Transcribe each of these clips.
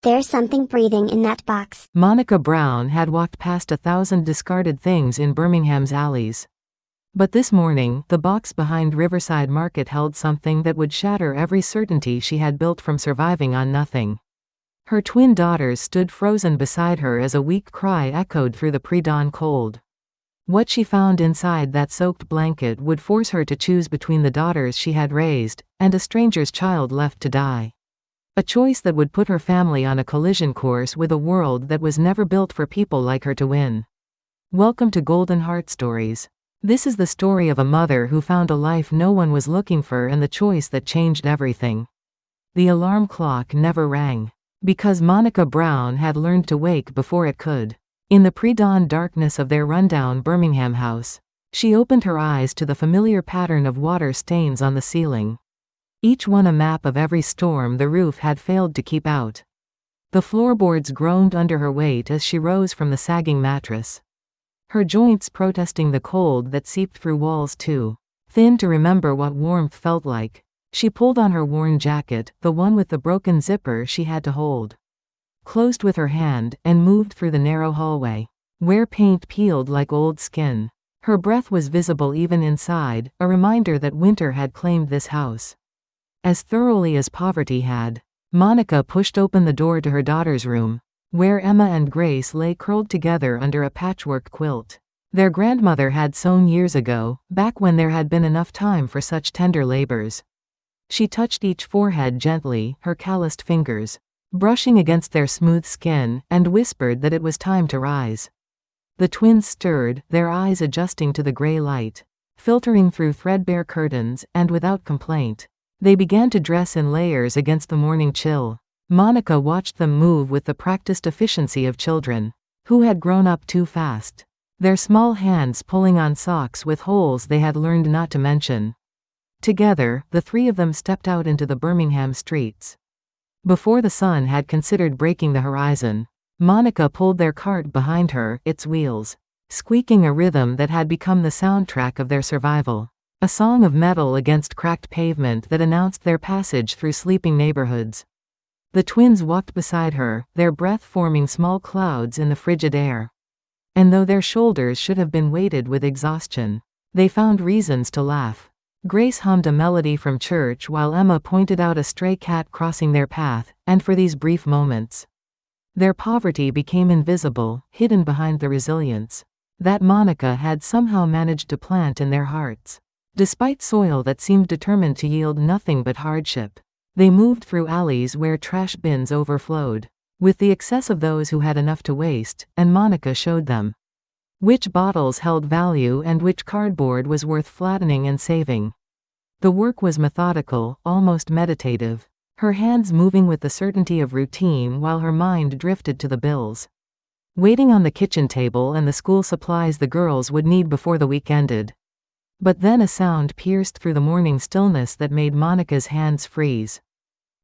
There's something breathing in that box. Monica Brown had walked past 1,000 discarded things in Birmingham's alleys. But this morning, the box behind Riverside Market held something that would shatter every certainty she had built from surviving on nothing. Her twin daughters stood frozen beside her as a weak cry echoed through the pre-dawn cold. What she found inside that soaked blanket would force her to choose between the daughters she had raised, and a stranger's child left to die. A choice that would put her family on a collision course with a world that was never built for people like her to win. Welcome to Golden Heart Stories. This is the story of a mother who found a life no one was looking for and the choice that changed everything. The alarm clock never rang. Because Monica Brown had learned to wake before it could. In the pre-dawn darkness of their rundown Birmingham house, she opened her eyes to the familiar pattern of water stains on the ceiling. Each one a map of every storm the roof had failed to keep out. The floorboards groaned under her weight as she rose from the sagging mattress. Her joints protesting the cold that seeped through walls too thin to remember what warmth felt like. She pulled on her worn jacket, the one with the broken zipper she had to hold. Closed with her hand, and moved through the narrow hallway, where paint peeled like old skin. Her breath was visible even inside, a reminder that winter had claimed this house. As thoroughly as poverty had. Monica pushed open the door to her daughter's room, where Emma and Grace lay curled together under a patchwork quilt. Their grandmother had sewn years ago, back when there had been enough time for such tender labors. She touched each forehead gently, her calloused fingers brushing against their smooth skin, and whispered that it was time to rise. The twins stirred, their eyes adjusting to the gray light, filtering through threadbare curtains, and without complaint, they began to dress in layers against the morning chill. Monica watched them move with the practiced efficiency of children who had grown up too fast, their small hands pulling on socks with holes they had learned not to mention. Together, the three of them stepped out into the Birmingham streets. Before the sun had considered breaking the horizon, Monica pulled their cart behind her, its wheels squeaking a rhythm that had become the soundtrack of their survival. A song of metal against cracked pavement that announced their passage through sleeping neighborhoods. The twins walked beside her, their breath forming small clouds in the frigid air. And though their shoulders should have been weighted with exhaustion, they found reasons to laugh. Grace hummed a melody from church while Emma pointed out a stray cat crossing their path, and for these brief moments, their poverty became invisible, hidden behind the resilience that Monica had somehow managed to plant in their hearts. Despite soil that seemed determined to yield nothing but hardship, they moved through alleys where trash bins overflowed, with the excess of those who had enough to waste, and Monica showed them which bottles held value and which cardboard was worth flattening and saving. The work was methodical, almost meditative, her hands moving with the certainty of routine while her mind drifted to the bills waiting on the kitchen table and the school supplies the girls would need before the week ended. But then a sound pierced through the morning stillness that made Monica's hands freeze.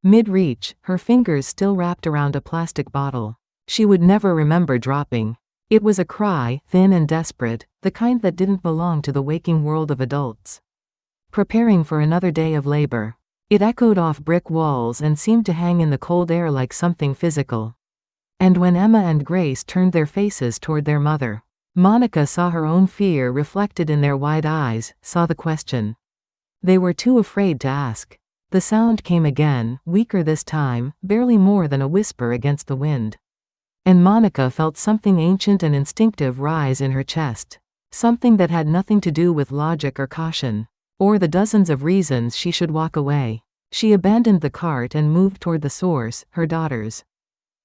Mid-reach, her fingers still wrapped around a plastic bottle she would never remember dropping. It was a cry, thin and desperate, the kind that didn't belong to the waking world of adults preparing for another day of labor. It echoed off brick walls and seemed to hang in the cold air like something physical. And when Emma and Grace turned their faces toward their mother, Monica saw her own fear reflected in their wide eyes, saw the question they were too afraid to ask. The sound came again, weaker this time, barely more than a whisper against the wind. And Monica felt something ancient and instinctive rise in her chest. Something that had nothing to do with logic or caution, or the dozens of reasons she should walk away. She abandoned the cart and moved toward the source, her daughters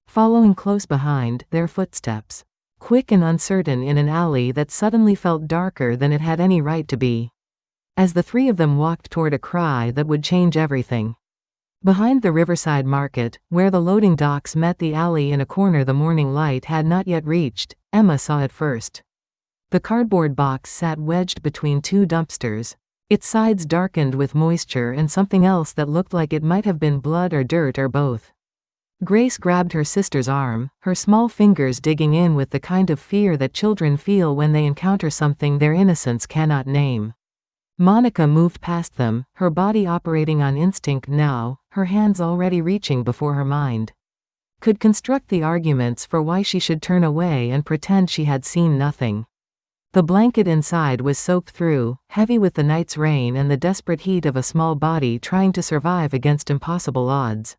following close behind, their footsteps quick and uncertain in an alley that suddenly felt darker than it had any right to be. As the three of them walked toward a cry that would change everything. Behind the Riverside Market, where the loading docks met the alley in a corner the morning light had not yet reached, Emma saw it first. The cardboard box sat wedged between two dumpsters, its sides darkened with moisture and something else that looked like it might have been blood or dirt or both. Grace grabbed her sister's arm, her small fingers digging in with the kind of fear that children feel when they encounter something their innocence cannot name. Monica moved past them, her body operating on instinct now, her hands already reaching before her mind. could construct the arguments for why she should turn away and pretend she had seen nothing. The blanket inside was soaked through, heavy with the night's rain and the desperate heat of a small body trying to survive against impossible odds.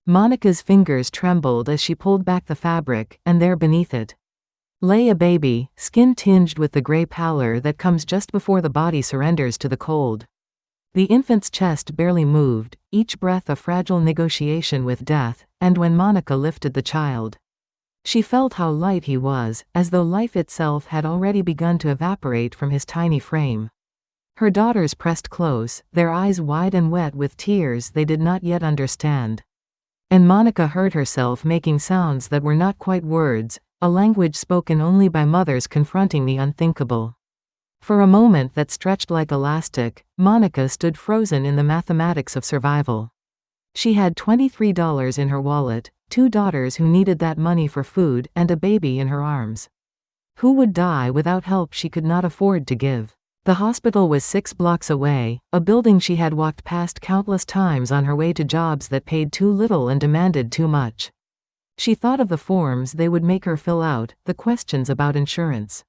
Monica's fingers trembled as she pulled back the fabric, and there beneath it lay a baby, skin tinged with the gray pallor that comes just before the body surrenders to the cold. The infant's chest barely moved, each breath a fragile negotiation with death, and when Monica lifted the child, she felt how light he was, as though life itself had already begun to evaporate from his tiny frame. Her daughters pressed close, their eyes wide and wet with tears they did not yet understand. And Monica heard herself making sounds that were not quite words, a language spoken only by mothers confronting the unthinkable. For a moment that stretched like elastic, Monica stood frozen in the mathematics of survival. She had $23 in her wallet, 2 daughters who needed that money for food, and a baby in her arms. Who would die without help she could not afford to give? The hospital was 6 blocks away, a building she had walked past countless times on her way to jobs that paid too little and demanded too much. She thought of the forms they would make her fill out, the questions about insurance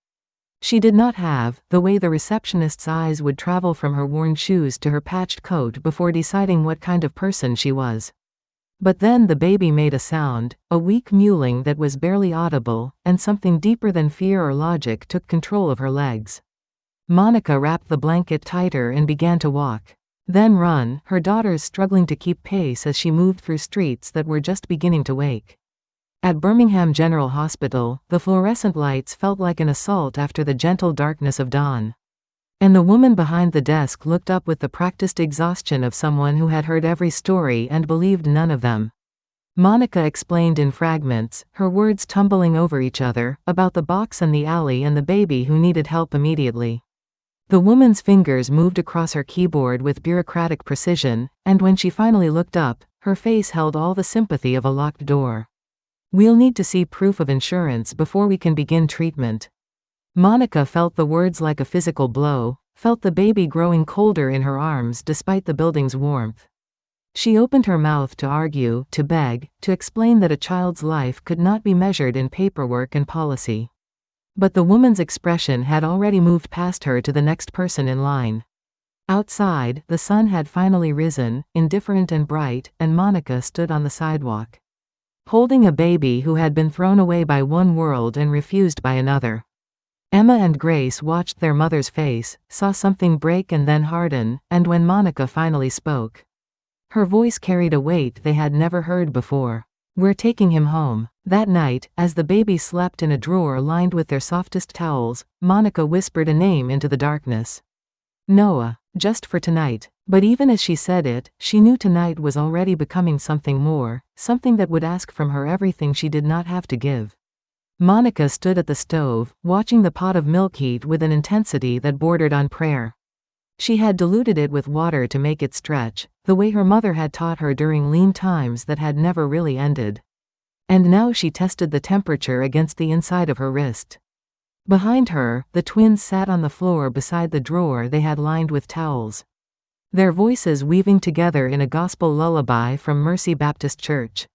she did not have, the way the receptionist's eyes would travel from her worn shoes to her patched coat before deciding what kind of person she was. But then the baby made a sound, a weak mewling that was barely audible, and something deeper than fear or logic took control of her legs. Monica wrapped the blanket tighter and began to walk. Then run, her daughters struggling to keep pace as she moved through streets that were just beginning to wake. At Birmingham General Hospital, the fluorescent lights felt like an assault after the gentle darkness of dawn. And the woman behind the desk looked up with the practiced exhaustion of someone who had heard every story and believed none of them. Monica explained in fragments, her words tumbling over each other, about the box and the alley and the baby who needed help immediately. The woman's fingers moved across her keyboard with bureaucratic precision, and when she finally looked up, her face held all the sympathy of a locked door. "We'll need to see proof of insurance before we can begin treatment." Monica felt the words like a physical blow, felt the baby growing colder in her arms despite the building's warmth. She opened her mouth to argue, to beg, to explain that a child's life could not be measured in paperwork and policy. But the woman's expression had already moved past her to the next person in line. Outside, the sun had finally risen, indifferent and bright, and Monica stood on the sidewalk, holding a baby who had been thrown away by one world and refused by another. Emma and Grace watched their mother's face, saw something break and then harden, and when Monica finally spoke, her voice carried a weight they had never heard before. "We're taking him home." That night, as the baby slept in a drawer lined with their softest towels, Monica whispered a name into the darkness. "Noah, just for tonight." But even as she said it, she knew tonight was already becoming something more, something that would ask from her everything she did not have to give. Monica stood at the stove, watching the pot of milk heat with an intensity that bordered on prayer. She had diluted it with water to make it stretch, the way her mother had taught her during lean times that had never really ended. And now she tested the temperature against the inside of her wrist. Behind her, the twins sat on the floor beside the drawer they had lined with towels, their voices weaving together in a gospel lullaby from Mercy Baptist Church.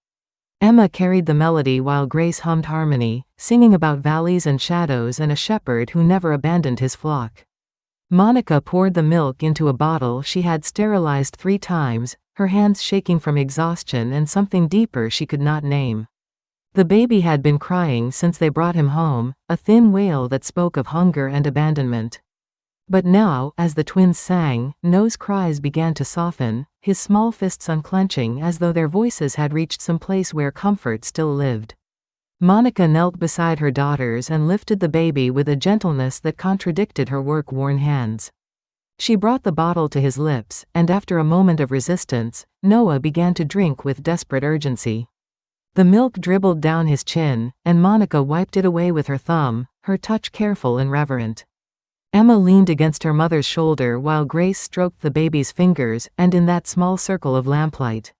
Emma carried the melody while Grace hummed harmony, singing about valleys and shadows and a shepherd who never abandoned his flock. Monica poured the milk into a bottle she had sterilized 3 times, her hands shaking from exhaustion and something deeper she could not name. The baby had been crying since they brought him home, a thin wail that spoke of hunger and abandonment. But now, as the twins sang, Noah's cries began to soften, his small fists unclenching as though their voices had reached some place where comfort still lived. Monica knelt beside her daughters and lifted the baby with a gentleness that contradicted her work-worn hands. She brought the bottle to his lips, and after a moment of resistance, Noah began to drink with desperate urgency. The milk dribbled down his chin, and Monica wiped it away with her thumb, her touch careful and reverent. Emma leaned against her mother's shoulder while Grace stroked the baby's fingers, and in that small circle of lamplight,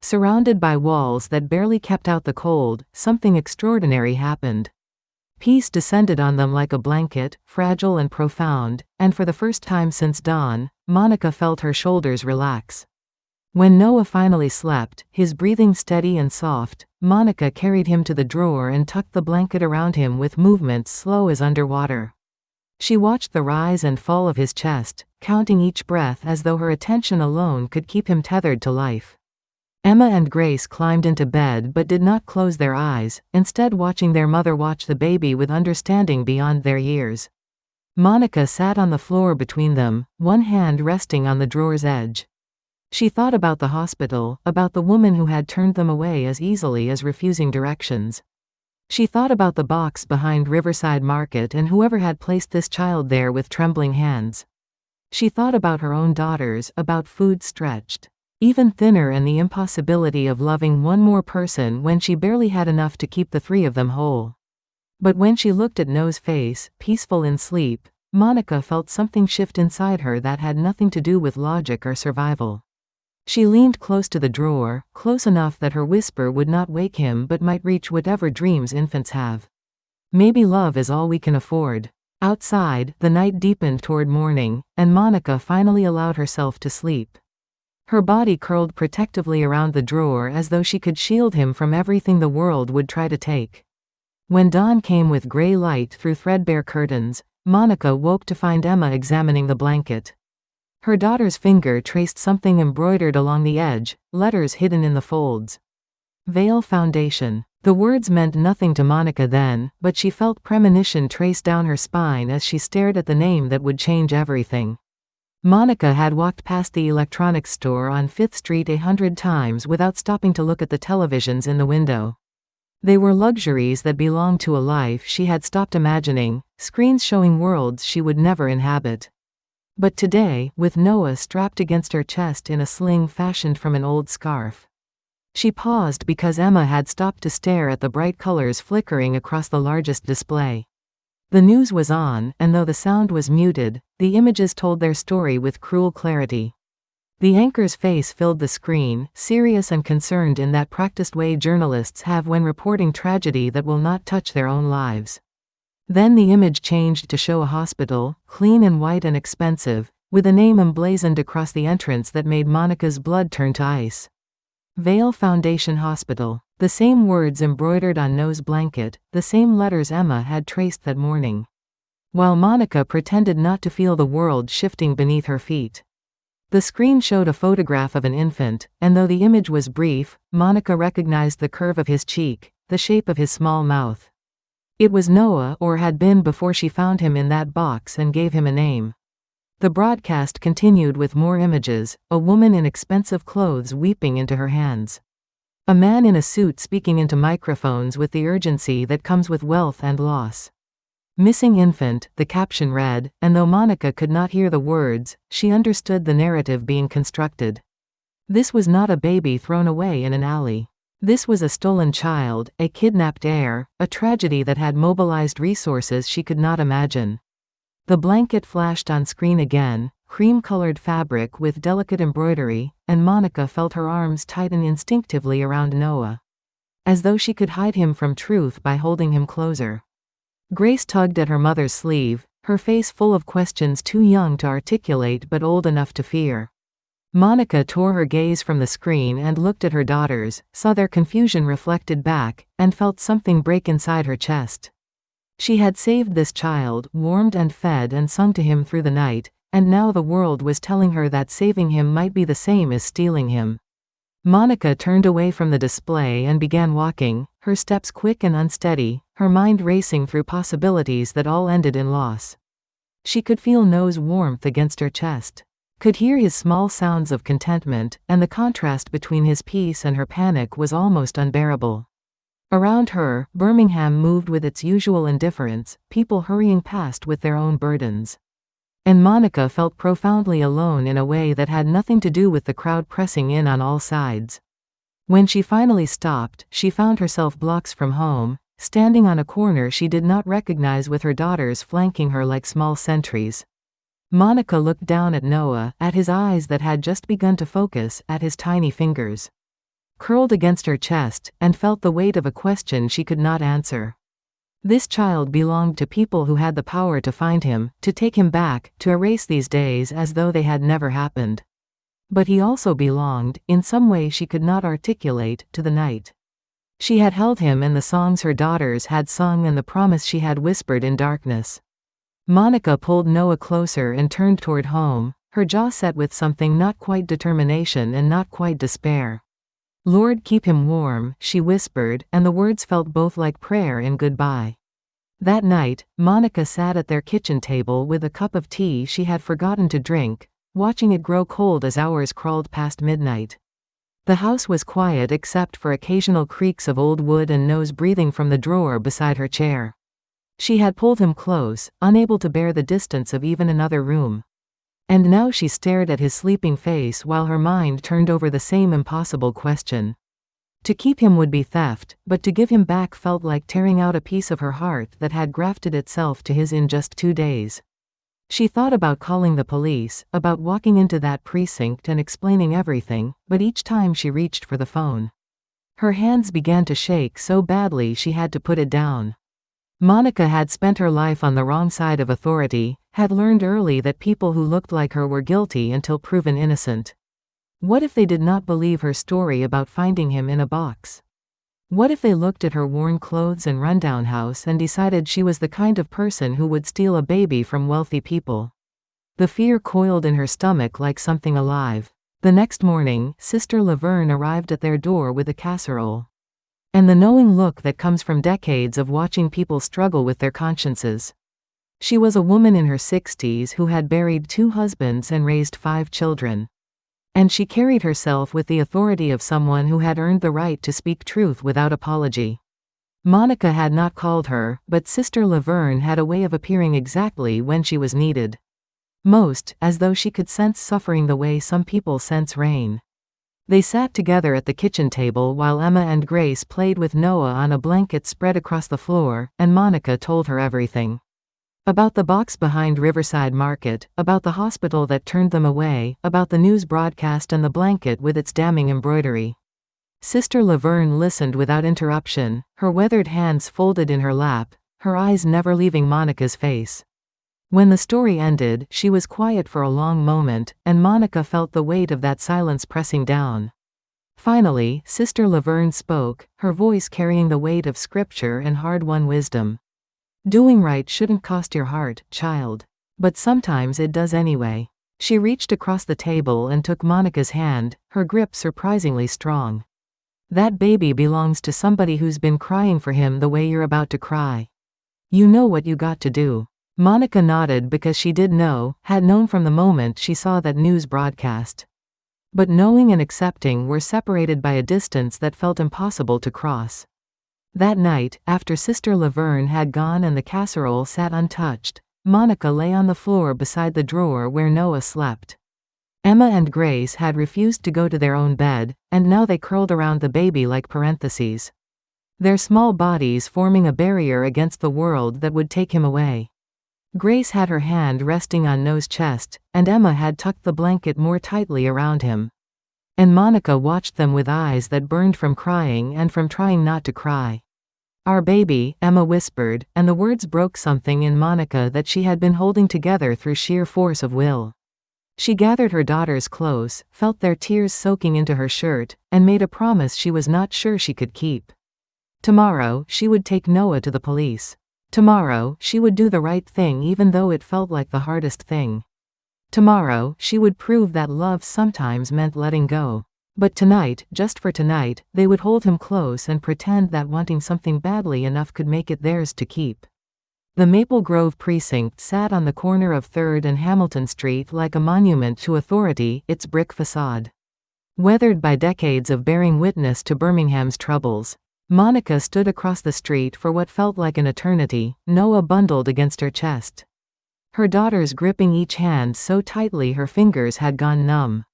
surrounded by walls that barely kept out the cold, something extraordinary happened. Peace descended on them like a blanket, fragile and profound, and for the first time since dawn, Monica felt her shoulders relax. When Noah finally slept, his breathing steady and soft, Monica carried him to the drawer and tucked the blanket around him with movements slow as underwater. She watched the rise and fall of his chest, counting each breath as though her attention alone could keep him tethered to life. Emma and Grace climbed into bed but did not close their eyes, instead watching their mother watch the baby with understanding beyond their years. Monica sat on the floor between them, one hand resting on the drawer's edge. She thought about the hospital, about the woman who had turned them away as easily as refusing directions. She thought about the box behind Riverside Market and whoever had placed this child there with trembling hands. She thought about her own daughters, about food stretched even thinner and the impossibility of loving one more person when she barely had enough to keep the three of them whole. But when she looked at Noah's face, peaceful in sleep, Monica felt something shift inside her that had nothing to do with logic or survival. She leaned close to the drawer, close enough that her whisper would not wake him but might reach whatever dreams infants have. Maybe love is all we can afford. Outside, the night deepened toward morning, and Monica finally allowed herself to sleep. Her body curled protectively around the drawer as though she could shield him from everything the world would try to take. When dawn came with gray light through threadbare curtains, Monica woke to find Emma examining the blanket. Her daughter's finger traced something embroidered along the edge, letters hidden in the folds. Vale Foundation. The words meant nothing to Monica then, but she felt premonition trace down her spine as she stared at the name that would change everything. Monica had walked past the electronics store on 5th Street 100 times without stopping to look at the televisions in the window. They were luxuries that belonged to a life she had stopped imagining, screens showing worlds she would never inhabit. But today, with Noah strapped against her chest in a sling fashioned from an old scarf. She paused because Emma had stopped to stare at the bright colors flickering across the largest display. The news was on, and though the sound was muted, the images told their story with cruel clarity. The anchor's face filled the screen, serious and concerned in that practiced way journalists have when reporting tragedy that will not touch their own lives. Then the image changed to show a hospital, clean and white and expensive, with a name emblazoned across the entrance that made Monica's blood turn to ice. Vale Foundation Hospital. The same words embroidered on Noah's blanket, the same letters Emma had traced that morning. While Monica pretended not to feel the world shifting beneath her feet. The screen showed a photograph of an infant, and though the image was brief, Monica recognized the curve of his cheek, the shape of his small mouth. It was Noah, or had been before she found him in that box and gave him a name. The broadcast continued with more images, a woman in expensive clothes weeping into her hands. A man in a suit speaking into microphones with the urgency that comes with wealth and loss. Missing infant, the caption read, and though Monica could not hear the words, she understood the narrative being constructed. This was not a baby thrown away in an alley. This was a stolen child, a kidnapped heir, a tragedy that had mobilized resources she could not imagine. The blanket flashed on screen again, cream-colored fabric with delicate embroidery, and Monica felt her arms tighten instinctively around Noah. As though she could hide him from truth by holding him closer. Grace tugged at her mother's sleeve, her face full of questions too young to articulate but old enough to fear. Monica tore her gaze from the screen and looked at her daughters, saw their confusion reflected back, and felt something break inside her chest. She had saved this child, warmed and fed and sung to him through the night, and now the world was telling her that saving him might be the same as stealing him. Monica turned away from the display and began walking, her steps quick and unsteady, her mind racing through possibilities that all ended in loss. She could feel Noah's warmth against her chest. Could hear his small sounds of contentment, and the contrast between his peace and her panic was almost unbearable. Around her, Birmingham moved with its usual indifference, people hurrying past with their own burdens. And Monica felt profoundly alone in a way that had nothing to do with the crowd pressing in on all sides. When she finally stopped, she found herself blocks from home, standing on a corner she did not recognize with her daughters flanking her like small sentries. Monica looked down at Noah, at his eyes that had just begun to focus, at his tiny fingers curled against her chest, and felt the weight of a question she could not answer. This child belonged to people who had the power to find him, to take him back, to erase these days as though they had never happened. But he also belonged, in some way she could not articulate, to the night. She had held him in the songs her daughters had sung and the promise she had whispered in darkness. Monica pulled Noah closer and turned toward home, her jaw set with something not quite determination and not quite despair. "Lord, keep him warm," she whispered, and the words felt both like prayer and goodbye. That night, Monica sat at their kitchen table with a cup of tea she had forgotten to drink, watching it grow cold as hours crawled past midnight. The house was quiet except for occasional creaks of old wood and Noah's breathing from the drawer beside her chair. She had pulled him close, unable to bear the distance of even another room. And now she stared at his sleeping face while her mind turned over the same impossible question. To keep him would be theft, but to give him back felt like tearing out a piece of her heart that had grafted itself to his in just 2 days. She thought about calling the police, about walking into that precinct and explaining everything, but each time she reached for the phone, her hands began to shake so badly she had to put it down. Monica had spent her life on the wrong side of authority, had learned early that people who looked like her were guilty until proven innocent. What if they did not believe her story about finding him in a box? What if they looked at her worn clothes and rundown house and decided she was the kind of person who would steal a baby from wealthy people? The fear coiled in her stomach like something alive. The next morning, Sister Laverne arrived at their door with a casserole. And the knowing look that comes from decades of watching people struggle with their consciences. She was a woman in her 60s who had buried 2 husbands and raised 5 children. And she carried herself with the authority of someone who had earned the right to speak truth without apology. Monica had not called her, but Sister Laverne had a way of appearing exactly when she was needed. Most, as though she could sense suffering the way some people sense rain. They sat together at the kitchen table while Emma and Grace played with Noah on a blanket spread across the floor, and Monica told her everything. About the box behind Riverside Market, about the hospital that turned them away, about the news broadcast and the blanket with its damning embroidery. Sister Laverne listened without interruption, her weathered hands folded in her lap, her eyes never leaving Monica's face. When the story ended, she was quiet for a long moment, and Monica felt the weight of that silence pressing down. Finally, Sister Laverne spoke, her voice carrying the weight of scripture and hard-won wisdom. "Doing right shouldn't cost your heart, child. But sometimes it does anyway." She reached across the table and took Monica's hand, her grip surprisingly strong. "That baby belongs to somebody who's been crying for him the way you're about to cry. You know what you got to do." Monica nodded because she did know, had known from the moment she saw that news broadcast. But knowing and accepting were separated by a distance that felt impossible to cross. That night, after Sister Laverne had gone and the casserole sat untouched, Monica lay on the floor beside the drawer where Noah slept. Emma and Grace had refused to go to their own bed, and now they curled around the baby like parentheses. Their small bodies forming a barrier against the world that would take him away. Grace had her hand resting on Noah's chest, and Emma had tucked the blanket more tightly around him. And Monica watched them with eyes that burned from crying and from trying not to cry. "Our baby," Emma whispered, and the words broke something in Monica that she had been holding together through sheer force of will. She gathered her daughters close, felt their tears soaking into her shirt, and made a promise she was not sure she could keep. Tomorrow, she would take Noah to the police. Tomorrow, she would do the right thing even though it felt like the hardest thing. Tomorrow, she would prove that love sometimes meant letting go. But tonight, just for tonight, they would hold him close and pretend that wanting something badly enough could make it theirs to keep. The Maple Grove precinct sat on the corner of 3rd and Hamilton Street like a monument to authority, its brick facade. Weathered by decades of bearing witness to Birmingham's troubles, Monica stood across the street for what felt like an eternity, Noah bundled against her chest. Her daughters gripping each hand so tightly her fingers had gone numb.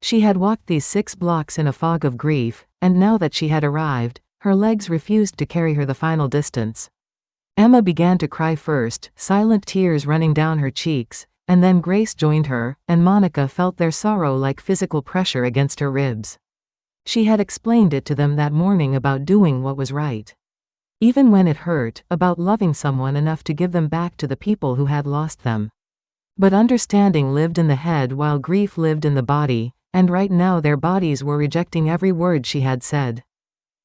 She had walked these 6 blocks in a fog of grief, and now that she had arrived, her legs refused to carry her the final distance. Emma began to cry first, silent tears running down her cheeks, and then Grace joined her, and Monica felt their sorrow like physical pressure against her ribs. She had explained it to them that morning about doing what was right. Even when it hurt, about loving someone enough to give them back to the people who had lost them. But understanding lived in the head while grief lived in the body, and right now their bodies were rejecting every word she had said.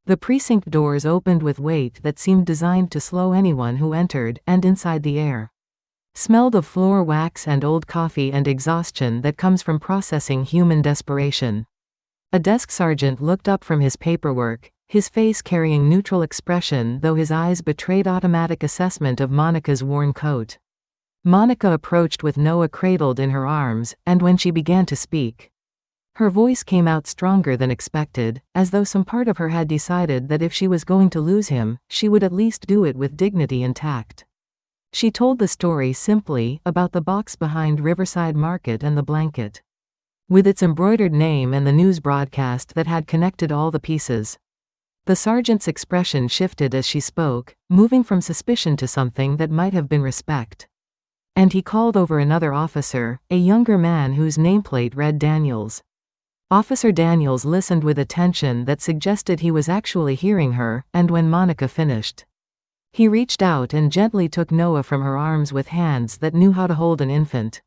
The precinct doors opened with weight that seemed designed to slow anyone who entered, and inside the air smelled of floor wax and old coffee and exhaustion that comes from processing human desperation. A desk sergeant looked up from his paperwork, his face carrying neutral expression though his eyes betrayed automatic assessment of Monica's worn coat. Monica approached with Noah cradled in her arms, and when she began to speak, her voice came out stronger than expected, as though some part of her had decided that if she was going to lose him, she would at least do it with dignity and tact. She told the story simply, about the box behind Riverside Market and the blanket, with its embroidered name and the news broadcast that had connected all the pieces. The sergeant's expression shifted as she spoke, moving from suspicion to something that might have been respect. And he called over another officer, a younger man whose nameplate read Daniels. Officer Daniels listened with attention that suggested he was actually hearing her, and when Monica finished, he reached out and gently took Noah from her arms with hands that knew how to hold an infant.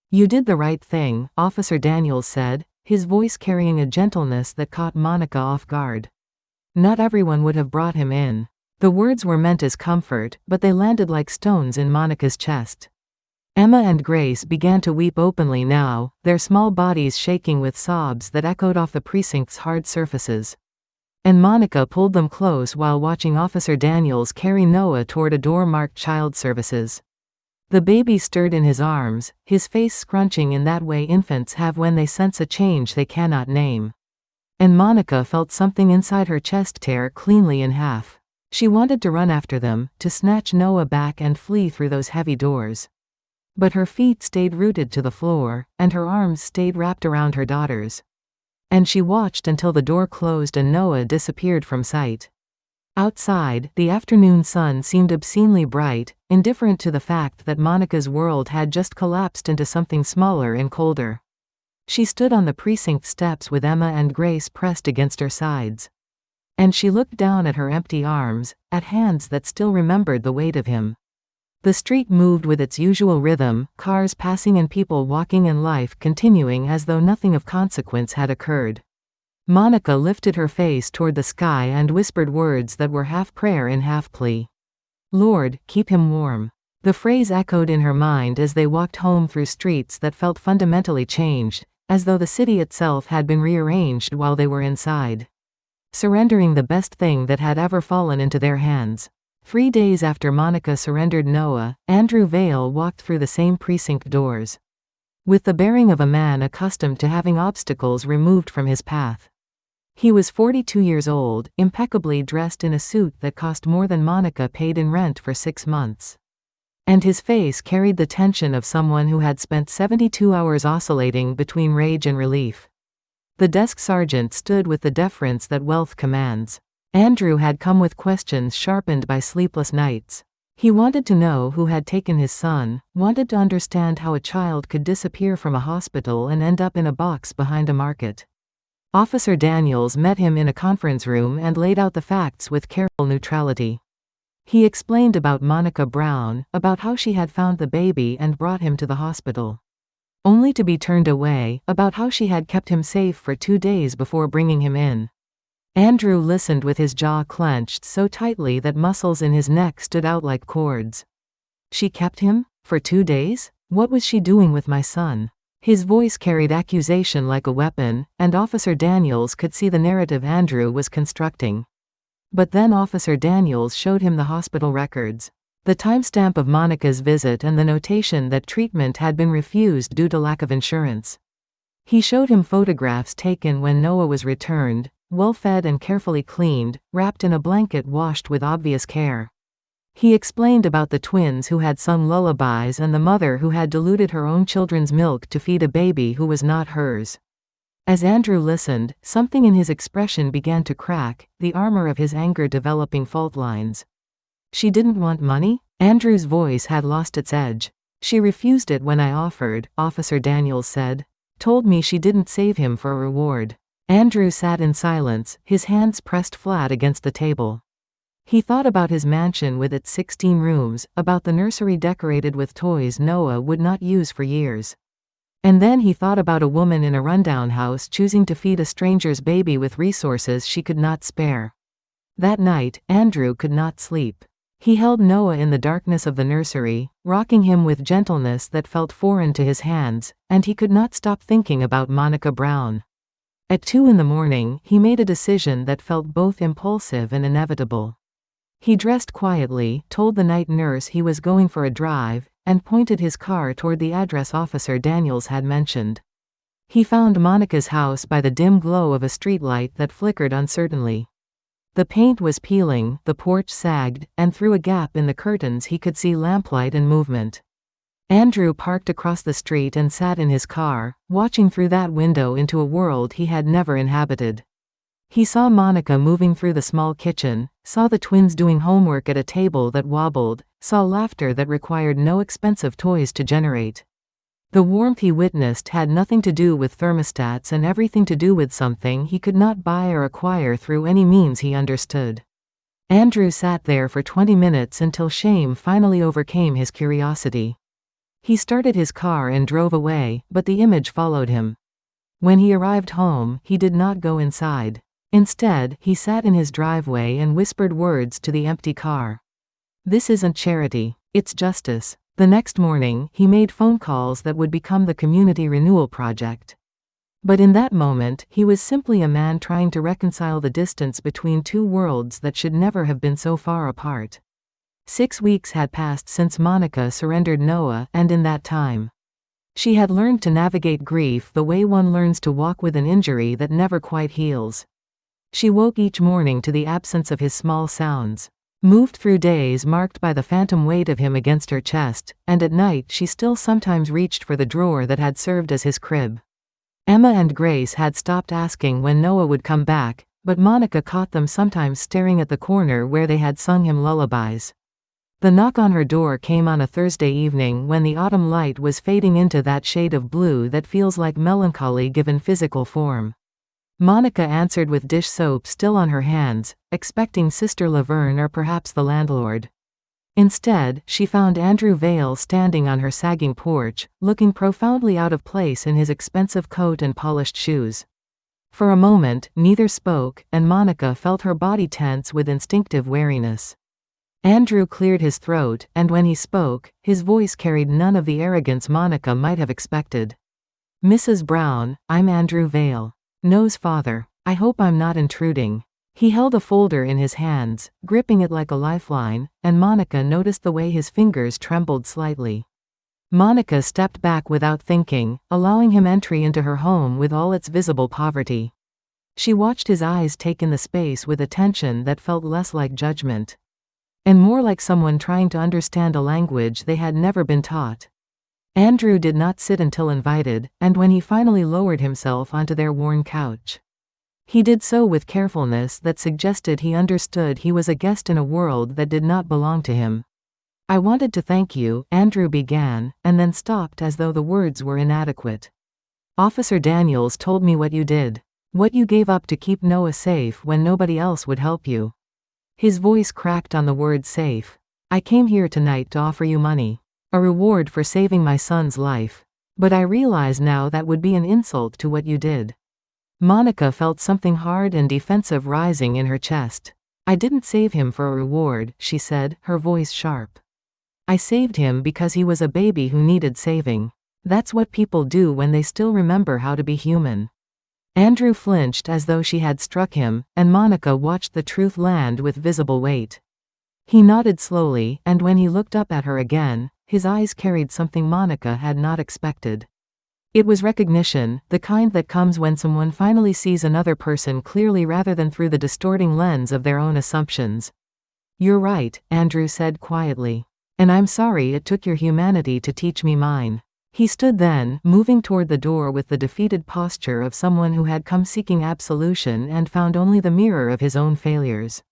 "You did the right thing," Officer Daniels said, his voice carrying a gentleness that caught Monica off guard. "Not everyone would have brought him in." The words were meant as comfort, but they landed like stones in Monica's chest. Emma and Grace began to weep openly now, their small bodies shaking with sobs that echoed off the precinct's hard surfaces. And Monica pulled them close while watching Officer Daniels carry Noah toward a door marked Child Services. The baby stirred in his arms, his face scrunching in that way infants have when they sense a change they cannot name. And Monica felt something inside her chest tear cleanly in half. She wanted to run after them, to snatch Noah back and flee through those heavy doors. But her feet stayed rooted to the floor, and her arms stayed wrapped around her daughter's. And she watched until the door closed and Noah disappeared from sight. Outside, the afternoon sun seemed obscenely bright, indifferent to the fact that Monica's world had just collapsed into something smaller and colder. She stood on the precinct steps with Emma and Grace pressed against her sides. And she looked down at her empty arms, at hands that still remembered the weight of him. The street moved with its usual rhythm, cars passing and people walking and life continuing as though nothing of consequence had occurred. Monica lifted her face toward the sky and whispered words that were half prayer and half plea. "Lord, keep him warm." The phrase echoed in her mind as they walked home through streets that felt fundamentally changed, as though the city itself had been rearranged while they were inside, surrendering the best thing that had ever fallen into their hands. 3 days after Monica surrendered Noah, Andrew Vale walked through the same precinct doors, with the bearing of a man accustomed to having obstacles removed from his path. He was 42 years old, impeccably dressed in a suit that cost more than Monica paid in rent for 6 months. And his face carried the tension of someone who had spent 72 hours oscillating between rage and relief. The desk sergeant stood with the deference that wealth commands. Andrew had come with questions sharpened by sleepless nights. He wanted to know who had taken his son, wanted to understand how a child could disappear from a hospital and end up in a box behind a market. Officer Daniels met him in a conference room and laid out the facts with careful neutrality. He explained about Monica Brown, about how she had found the baby and brought him to the hospital, only to be turned away, about how she had kept him safe for 2 days before bringing him in. Andrew listened with his jaw clenched so tightly that muscles in his neck stood out like cords. "She kept him? For 2 days? What was she doing with my son?" His voice carried accusation like a weapon, and Officer Daniels could see the narrative Andrew was constructing. But then Officer Daniels showed him the hospital records, the timestamp of Monica's visit and the notation that treatment had been refused due to lack of insurance. He showed him photographs taken when Noah was returned, well-fed and carefully cleaned, wrapped in a blanket washed with obvious care. He explained about the twins who had sung lullabies and the mother who had diluted her own children's milk to feed a baby who was not hers. As Andrew listened, something in his expression began to crack, the armor of his anger developing fault lines. "She didn't want money?" Andrew's voice had lost its edge. "She refused it when I offered," Officer Daniels said. "Told me she didn't save him for a reward." Andrew sat in silence, his hands pressed flat against the table. He thought about his mansion with its 16 rooms, about the nursery decorated with toys Noah would not use for years. And then he thought about a woman in a rundown house choosing to feed a stranger's baby with resources she could not spare. That night, Andrew could not sleep. He held Noah in the darkness of the nursery, rocking him with gentleness that felt foreign to his hands, and he could not stop thinking about Monica Brown. At 2 in the morning, he made a decision that felt both impulsive and inevitable. He dressed quietly, told the night nurse he was going for a drive, and pointed his car toward the address Officer Daniels had mentioned. He found Monica's house by the dim glow of a streetlight that flickered uncertainly. The paint was peeling, the porch sagged, and through a gap in the curtains he could see lamplight and movement. Andrew parked across the street and sat in his car, watching through that window into a world he had never inhabited. He saw Monica moving through the small kitchen, saw the twins doing homework at a table that wobbled, saw laughter that required no expensive toys to generate. The warmth he witnessed had nothing to do with thermostats and everything to do with something he could not buy or acquire through any means he understood. Andrew sat there for 20 minutes until shame finally overcame his curiosity. He started his car and drove away, but the image followed him. When he arrived home, he did not go inside. Instead, he sat in his driveway and whispered words to the empty car. "This isn't charity, it's justice." The next morning, he made phone calls that would become the Community Renewal Project. But in that moment, he was simply a man trying to reconcile the distance between two worlds that should never have been so far apart. 6 weeks had passed since Monica surrendered Noah, and in that time, she had learned to navigate grief the way one learns to walk with an injury that never quite heals. She woke each morning to the absence of his small sounds, moved through days marked by the phantom weight of him against her chest, and at night she still sometimes reached for the drawer that had served as his crib. Emma and Grace had stopped asking when Noah would come back, but Monica caught them sometimes staring at the corner where they had sung him lullabies. The knock on her door came on a Thursday evening when the autumn light was fading into that shade of blue that feels like melancholy given physical form. Monica answered with dish soap still on her hands, expecting Sister Laverne or perhaps the landlord. Instead, she found Andrew Vale standing on her sagging porch, looking profoundly out of place in his expensive coat and polished shoes. For a moment, neither spoke, and Monica felt her body tense with instinctive wariness. Andrew cleared his throat, and when he spoke, his voice carried none of the arrogance Monica might have expected. "Mrs. Brown, I'm Andrew Vale. Noah's father. I hope I'm not intruding." He held a folder in his hands, gripping it like a lifeline, and Monica noticed the way his fingers trembled slightly. Monica stepped back without thinking, allowing him entry into her home with all its visible poverty. She watched his eyes take in the space with attention that felt less like judgment, and more like someone trying to understand a language they had never been taught. Andrew did not sit until invited, and when he finally lowered himself onto their worn couch, he did so with carefulness that suggested he understood he was a guest in a world that did not belong to him. "I wanted to thank you," Andrew began, and then stopped as though the words were inadequate. "Officer Daniels told me what you did. What you gave up to keep Noah safe when nobody else would help you." His voice cracked on the word safe. "I came here tonight to offer you money. A reward for saving my son's life. But I realize now that would be an insult to what you did." Monica felt something hard and defensive rising in her chest. "I didn't save him for a reward," she said, her voice sharp. "I saved him because he was a baby who needed saving. That's what people do when they still remember how to be human." Andrew flinched as though she had struck him, and Monica watched the truth land with visible weight. He nodded slowly, and when he looked up at her again, his eyes carried something Monica had not expected. It was recognition, the kind that comes when someone finally sees another person clearly rather than through the distorting lens of their own assumptions. "You're right," Andrew said quietly. "And I'm sorry it took your humanity to teach me mine." He stood then, moving toward the door with the defeated posture of someone who had come seeking absolution and found only the mirror of his own failures.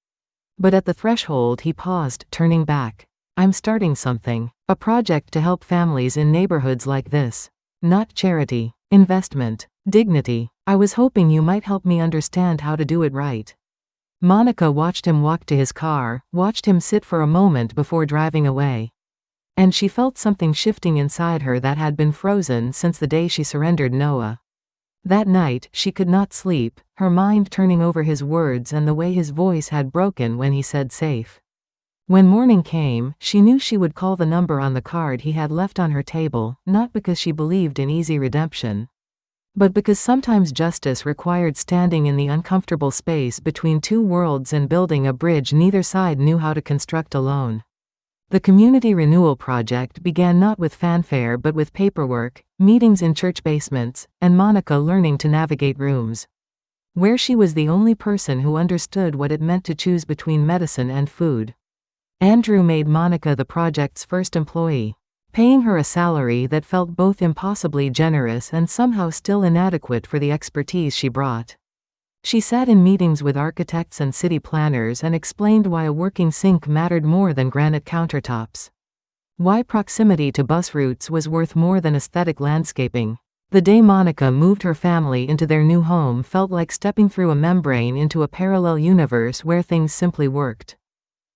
But at the threshold he paused, turning back. "I'm starting something. A project to help families in neighborhoods like this. Not charity. Investment. Dignity. I was hoping you might help me understand how to do it right." Monica watched him walk to his car, watched him sit for a moment before driving away. And she felt something shifting inside her that had been frozen since the day she surrendered Noah. That night, she could not sleep, her mind turning over his words and the way his voice had broken when he said safe. When morning came, she knew she would call the number on the card he had left on her table, not because she believed in easy redemption, but because sometimes justice required standing in the uncomfortable space between two worlds and building a bridge neither side knew how to construct alone. The community renewal project began not with fanfare but with paperwork, meetings in church basements, and Monica learning to navigate rooms where she was the only person who understood what it meant to choose between medicine and food. Andrew made Monica the project's first employee, paying her a salary that felt both impossibly generous and somehow still inadequate for the expertise she brought. She sat in meetings with architects and city planners and explained why a working sink mattered more than granite countertops. Why proximity to bus routes was worth more than aesthetic landscaping. The day Monica moved her family into their new home felt like stepping through a membrane into a parallel universe where things simply worked.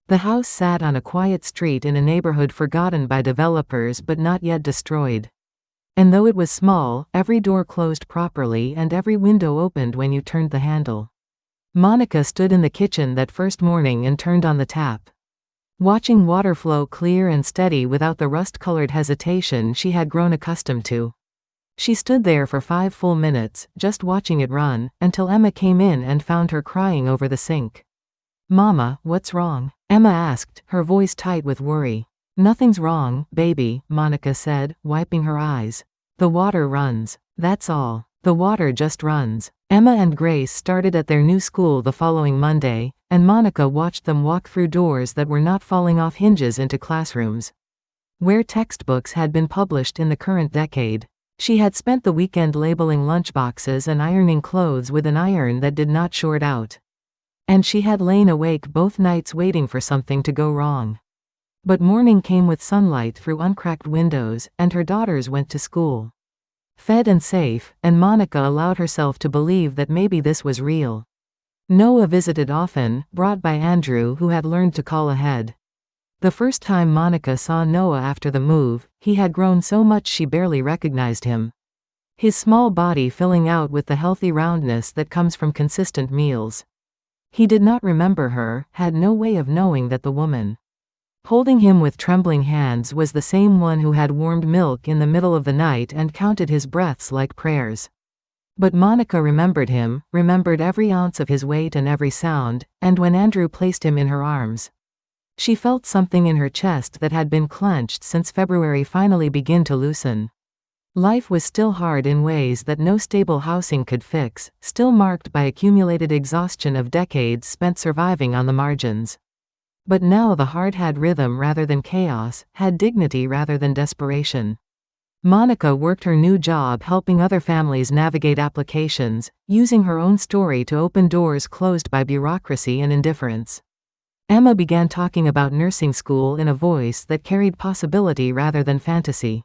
The house sat on a quiet street in a neighborhood forgotten by developers but not yet destroyed. And though it was small, every door closed properly and every window opened when you turned the handle. Monica stood in the kitchen that first morning and turned on the tap. Watching water flow clear and steady without the rust-colored hesitation she had grown accustomed to. She stood there for 5 full minutes, just watching it run, until Emma came in and found her crying over the sink. "Mama, what's wrong?" Emma asked, her voice tight with worry. "Nothing's wrong, baby," Monica said, wiping her eyes. "The water runs. That's all. The water just runs." Emma and Grace started at their new school the following Monday, and Monica watched them walk through doors that were not falling off hinges into classrooms where textbooks had been published in the current decade. She had spent the weekend labeling lunchboxes and ironing clothes with an iron that did not short out. And she had lain awake both nights waiting for something to go wrong. But morning came with sunlight through uncracked windows, and her daughters went to school, fed and safe, and Monica allowed herself to believe that maybe this was real. Noah visited often, brought by Andrew who had learned to call ahead. The first time Monica saw Noah after the move, he had grown so much she barely recognized him. His small body filling out with the healthy roundness that comes from consistent meals. He did not remember her, had no way of knowing that the woman holding him with trembling hands was the same one who had warmed milk in the middle of the night and counted his breaths like prayers. But Monica remembered him, remembered every ounce of his weight and every sound, and when Andrew placed him in her arms, she felt something in her chest that had been clenched since February finally begin to loosen. Life was still hard in ways that no stable housing could fix, still marked by accumulated exhaustion of decades spent surviving on the margins. But now the heart had rhythm rather than chaos, had dignity rather than desperation. Monica worked her new job helping other families navigate applications, using her own story to open doors closed by bureaucracy and indifference. Emma began talking about nursing school in a voice that carried possibility rather than fantasy.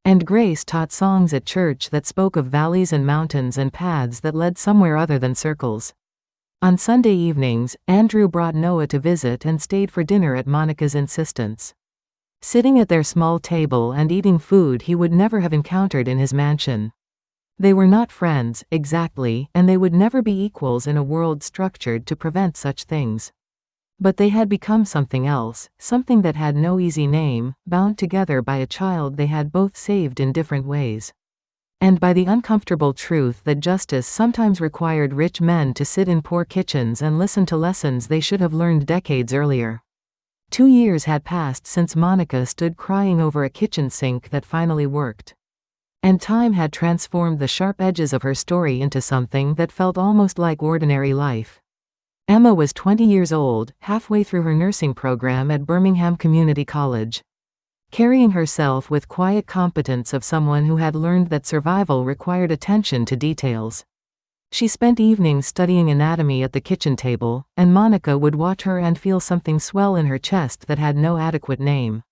And Grace taught songs at church that spoke of valleys and mountains and paths that led somewhere other than circles. On Sunday evenings, Andrew brought Noah to visit and stayed for dinner at Monica's insistence. Sitting at their small table and eating food he would never have encountered in his mansion. They were not friends, exactly, and they would never be equals in a world structured to prevent such things. But they had become something else, something that had no easy name, bound together by a child they had both saved in different ways. And by the uncomfortable truth that justice sometimes required rich men to sit in poor kitchens and listen to lessons they should have learned decades earlier. 2 years had passed since Monica stood crying over a kitchen sink that finally worked. And time had transformed the sharp edges of her story into something that felt almost like ordinary life. Emma was 20 years old, halfway through her nursing program at Birmingham Community College. Carrying herself with quiet competence of someone who had learned that survival required attention to details. She spent evenings studying anatomy at the kitchen table, and Monica would watch her and feel something swell in her chest that had no adequate name.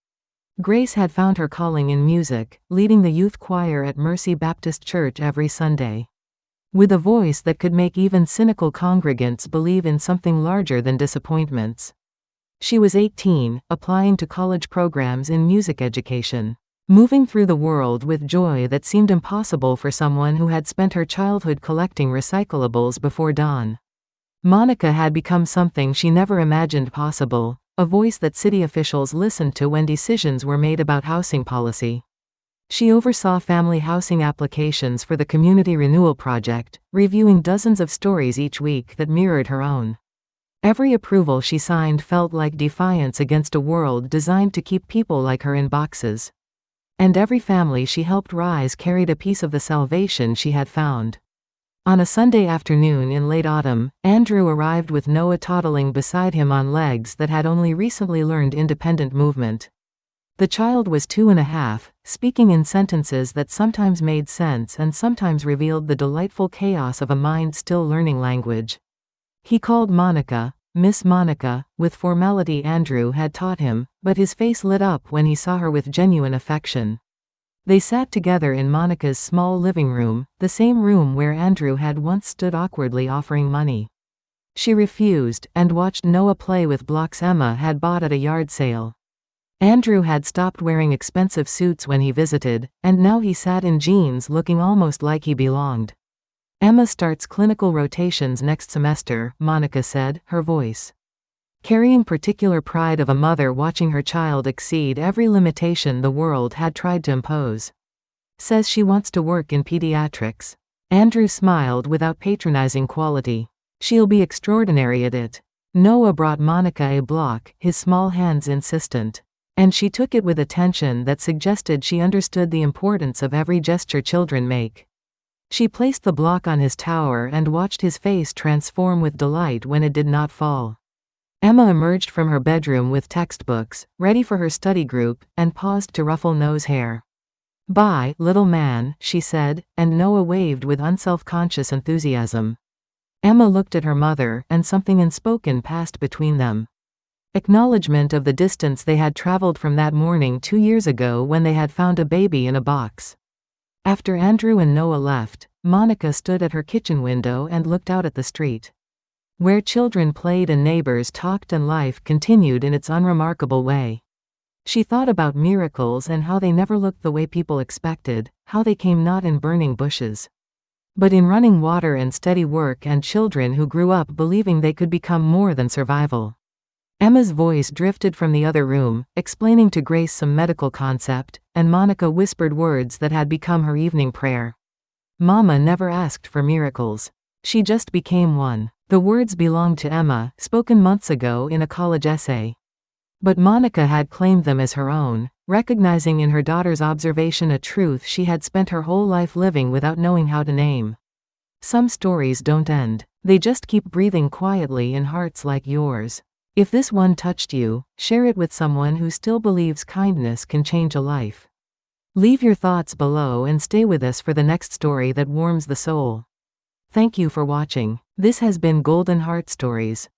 Grace had found her calling in music, leading the youth choir at Mercy Baptist Church every Sunday. With a voice that could make even cynical congregants believe in something larger than disappointments. She was 18, applying to college programs in music education. Moving through the world with joy that seemed impossible for someone who had spent her childhood collecting recyclables before dawn. Monica had become something she never imagined possible, a voice that city officials listened to when decisions were made about housing policy. She oversaw family housing applications for the Community Renewal Project, reviewing dozens of stories each week that mirrored her own. Every approval she signed felt like defiance against a world designed to keep people like her in boxes. And every family she helped rise carried a piece of the salvation she had found. On a Sunday afternoon in late autumn, Andrew arrived with Noah toddling beside him on legs that had only recently learned independent movement. The child was 2.5, speaking in sentences that sometimes made sense and sometimes revealed the delightful chaos of a mind still learning language. He called Monica, Miss Monica, with formality Andrew had taught him, but his face lit up when he saw her with genuine affection. They sat together in Monica's small living room, the same room where Andrew had once stood awkwardly offering money. She refused, and watched Noah play with blocks Emma had bought at a yard sale. Andrew had stopped wearing expensive suits when he visited, and now he sat in jeans looking almost like he belonged. Emma starts clinical rotations next semester, Monica said, her voice carrying particular pride of a mother watching her child exceed every limitation the world had tried to impose. Says she wants to work in pediatrics. Andrew smiled without patronizing quality. She'll be extraordinary at it. Noah brought Monica a block, his small hands insistent. And she took it with attention that suggested she understood the importance of every gesture children make. She placed the block on his tower and watched his face transform with delight when it did not fall. Emma emerged from her bedroom with textbooks, ready for her study group, and paused to ruffle Noah's hair. "Bye, little man," she said, and Noah waved with unself-conscious enthusiasm. Emma looked at her mother, and something unspoken passed between them. Acknowledgement of the distance they had traveled from that morning 2 years ago when they had found a baby in a box. After Andrew and Noah left, Monica stood at her kitchen window and looked out at the street. Where children played and neighbors talked and life continued in its unremarkable way. She thought about miracles and how they never looked the way people expected, how they came not in burning bushes, but in running water and steady work, and children who grew up believing they could become more than survival. Emma's voice drifted from the other room, explaining to Grace some medical concept, and Monica whispered words that had become her evening prayer. Mama never asked for miracles. She just became one. The words belonged to Emma, spoken months ago in a college essay. But Monica had claimed them as her own, recognizing in her daughter's observation a truth she had spent her whole life living without knowing how to name. Some stories don't end. They just keep breathing quietly in hearts like yours. If this one touched you, share it with someone who still believes kindness can change a life. Leave your thoughts below and stay with us for the next story that warms the soul. Thank you for watching. This has been Golden Heart Stories.